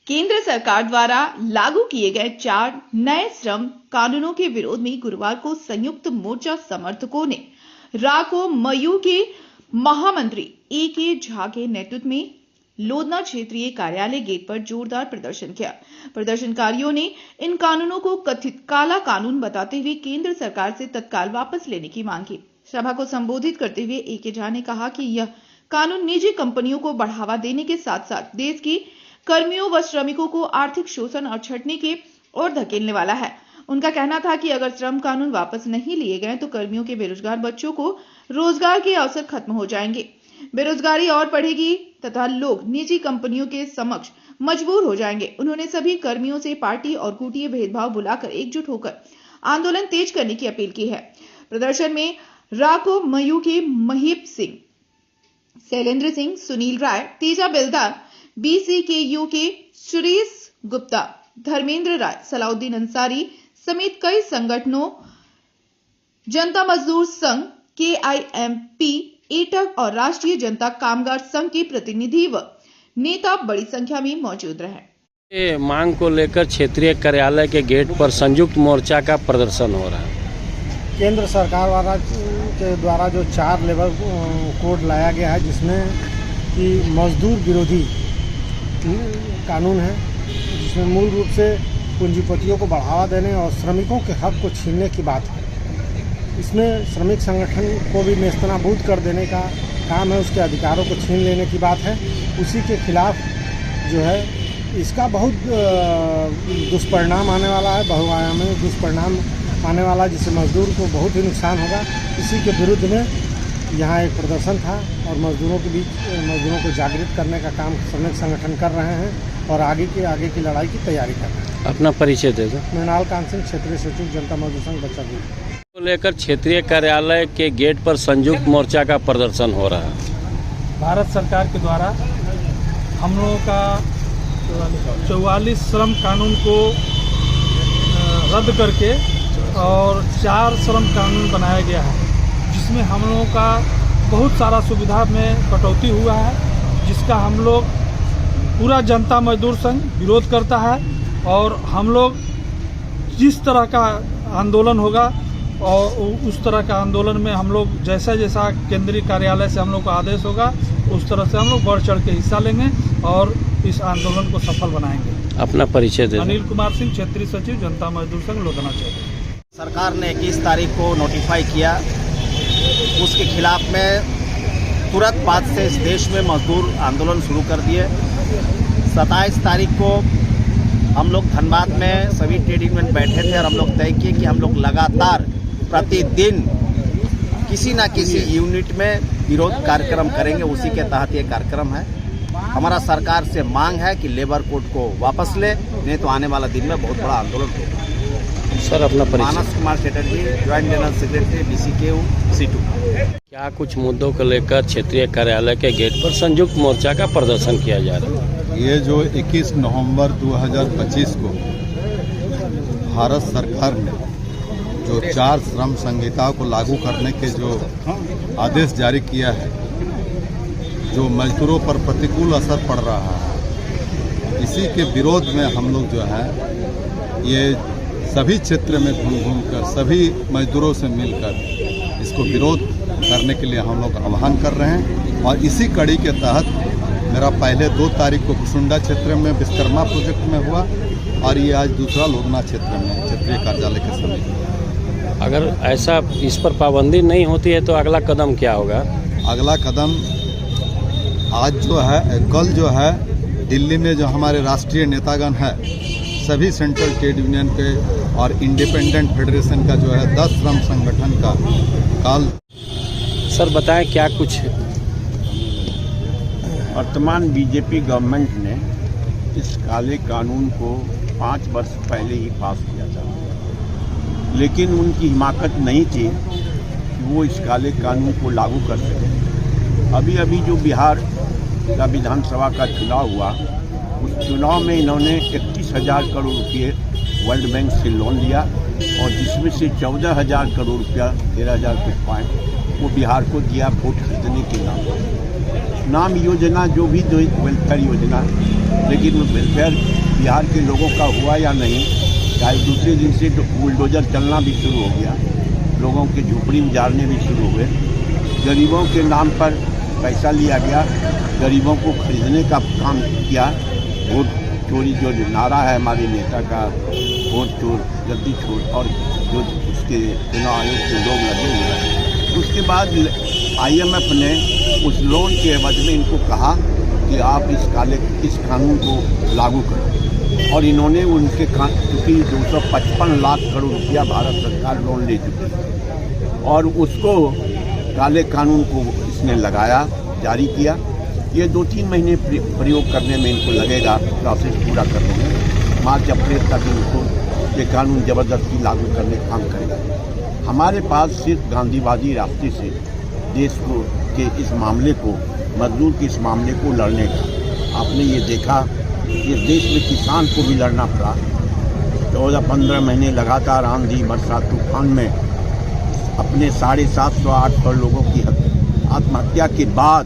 केंद्र सरकार द्वारा लागू किए गए 4 नए श्रम कानूनों के विरोध में गुरुवार को संयुक्त मोर्चा समर्थकों ने राको मयू के महामंत्री ए.के. झा के नेतृत्व में लोधना क्षेत्रीय कार्यालय गेट पर जोरदार प्रदर्शन किया। प्रदर्शनकारियों ने इन कानूनों को कथित काला कानून बताते हुए केंद्र सरकार से तत्काल वापस लेने की मांग की। सभा को संबोधित करते हुए ए.के. झा ने कहा कि यह कानून निजी कंपनियों को बढ़ावा देने के साथ साथ देश की कर्मियों व श्रमिकों को आर्थिक शोषण और छंटनी की ओर धकेलने वाला है। उनका कहना था कि अगर श्रम कानून वापस नहीं लिए गए तो कर्मियों के बेरोजगार बच्चों को रोजगार के अवसर खत्म हो जाएंगे, बेरोजगारी और बढ़ेगी तथा लोग निजी कंपनियों के समक्ष मजबूर हो जाएंगे। उन्होंने सभी कर्मियों से पार्टी और कूटीय भेदभाव भुलाकर एकजुट होकर आंदोलन तेज करने की अपील की है। प्रदर्शन में राको मयू के महीप सिंह, शैलेंद्र सिंह, सुनील राय, तेजा बेलदार, BCKU के सुरेश गुप्ता, धर्मेंद्र राय, सलाउद्दीन अंसारी समेत कई संगठनों, जनता मजदूर संघ, KIMP, एटक और राष्ट्रीय जनता कामगार संघ के प्रतिनिधि व नेता बड़ी संख्या में मौजूद रहे। मांग को लेकर क्षेत्रीय कार्यालय के गेट पर संयुक्त मोर्चा का प्रदर्शन हो रहा है। केंद्र सरकार के द्वारा जो 4 लेबर कोड लाया गया है, जिसमें कि मजदूर विरोधी कानून है, जिसमें मूल रूप से पूंजीपतियों को बढ़ावा देने और श्रमिकों के हक को छीनने की बात है। इसमें श्रमिक संगठन को भी नेस्तनाबूद कर देने का काम है, उसके अधिकारों को छीन लेने की बात है। उसी के खिलाफ जो है इसका बहुत दुष्परिणाम आने वाला है, बहुआयामी दुष्परिणाम आने वाला, जिससे मजदूर को बहुत ही नुकसान होगा। इसी के विरुद्ध में यहाँ एक प्रदर्शन था और मजदूरों के बीच मजदूरों को जागृत करने का काम श्रमिक संगठन कर रहे हैं और आगे की लड़ाई की तैयारी कर रहे हैं। अपना परिचय दे दो। मृणाल कांत सिंह, क्षेत्रीय सचिव, जनता मजदूर संघ, बच्चा ग्रुप। को लेकर क्षेत्रीय कार्यालय के गेट पर संयुक्त मोर्चा का प्रदर्शन हो रहा है। भारत सरकार के द्वारा हम लोगों का 44 श्रम कानून को रद्द करके और 4 श्रम कानून बनाया गया है, जिसमें हम लोगों का बहुत सारा सुविधा में कटौती हुआ है, जिसका हम लोग पूरा जनता मजदूर संघ विरोध करता है। और हम लोग जिस तरह का आंदोलन होगा और उस तरह का आंदोलन में हम लोग जैसा जैसा केंद्रीय कार्यालय से हम लोग को आदेश होगा उस तरह से हम लोग बढ़ चढ़ के हिस्सा लेंगे और इस आंदोलन को सफल बनाएंगे। अपना परिचय दे। अनिल कुमार सिंह, क्षेत्रीय सचिव, जनता मजदूर संघ, लोधना क्षेत्र। सरकार ने 21 तारीख को नोटिफाई किया, उसके खिलाफ में तुरंत बाद से इस देश में मजदूर आंदोलन शुरू कर दिए। 27 तारीख को हम लोग धनबाद में सभी ट्रेड यूनियन बैठे थे और हम लोग तय किए कि हम लोग लगातार प्रतिदिन किसी न किसी यूनिट में विरोध कार्यक्रम करेंगे। उसी के तहत ये कार्यक्रम है। हमारा सरकार से मांग है कि लेबर कोड को वापस ले, नहीं तो आने वाला दिन में बहुत बड़ा आंदोलन होगा। सर, अपना परिचय। Manas Kumar Chatterjee, joint general secretary, BCKU C2। क्या कुछ मुद्दों को लेकर क्षेत्रीय कार्यालय के गेट पर संयुक्त मोर्चा का प्रदर्शन किया जा रहा है? ये जो 21 नवंबर 2025 को भारत सरकार ने जो 4 श्रम संहिताओं को लागू करने के जो आदेश जारी किया है, जो मजदूरों पर प्रतिकूल असर पड़ रहा है, इसी के विरोध में हम लोग जो है ये सभी क्षेत्र में घूम कर सभी मजदूरों से मिलकर इसको विरोध करने के लिए हम लोग आह्वान कर रहे हैं। और इसी कड़ी के तहत मेरा पहले 2 तारीख को कुसुंडा क्षेत्र में विश्वकर्मा प्रोजेक्ट में हुआ और ये आज दूसरा लोधना क्षेत्र में क्षेत्रीय कार्यालय के समीप। अगर ऐसा इस पर पाबंदी नहीं होती है तो अगला कदम क्या होगा? अगला कदम आज जो है, कल जो है दिल्ली में जो हमारे राष्ट्रीय नेतागण है, सभी सेंट्रल ट्रेड यूनियन के और इंडिपेंडेंट फेडरेशन का जो है 10 श्रम संगठन का कल। सर बताएं क्या कुछ। वर्तमान बीजेपी गवर्नमेंट ने इस काले कानून को 5 वर्ष पहले ही पास किया था, लेकिन उनकी हिमाकत नहीं थी कि वो इस काले कानून को लागू कर सके। अभी जो बिहार का विधानसभा का चुनाव हुआ, उस चुनाव में इन्होंने 31,000 करोड़ रुपये वर्ल्ड बैंक से लोन लिया और जिसमें से 14,000 करोड़ रुपया 13,000 कुछ पॉइंट वो बिहार को दिया वोट खरीदने के नाम योजना, जो भी वेलफेयर योजना लेकिन वेलफेयर बिहार के लोगों का हुआ या नहीं, चाहे दूसरे दिन से बुलडोजर चलना भी शुरू हो गया, लोगों के झोपड़ी उजाड़ने भी शुरू हुए, गरीबों के नाम पर पैसा लिया गया, गरीबों को खरीदने का काम किया। वोट चोरी जो नारा है हमारे नेता का, वोट चोर जल्दी छोड़, और जो उसके चुनाव आयोग के लोग लगे हुए हैं। उसके बाद IMF ने उस लोन के एवज में इनको कहा कि आप इस कानून को लागू करो, और इन्होंने उनके चूँकि 255 लाख करोड़ रुपया भारत सरकार लोन ले चुकी है, और उसको काले कानून को इसने लगाया, जारी किया। ये 2-3 महीने प्रयोग करने में इनको लगेगा, प्रोसेस पूरा करने में। मार्च अप्रैल तक इनको ये कानून ज़बरदस्ती लागू करने का काम करेगा। हमारे पास सिर्फ गांधीवादी रास्ते से देश को के इस मामले को, मजदूर के इस मामले को लड़ने का, आपने ये देखा इस देश में किसान को भी लड़ना पड़ा। 14-15 महीने लगातार आंधी बरसात तूफान में अपने 750-800 लोगों की आत्महत्या के बाद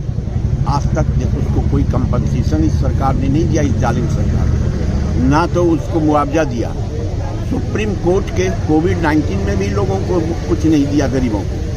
आज तक उसको कोई कंपनसेशन इस सरकार ने नहीं दिया, इस जालिम सरकार ने, ना तो उसको मुआवजा दिया। सुप्रीम कोर्ट के कोविड-19 में भी लोगों को कुछ नहीं दिया, गरीबों को।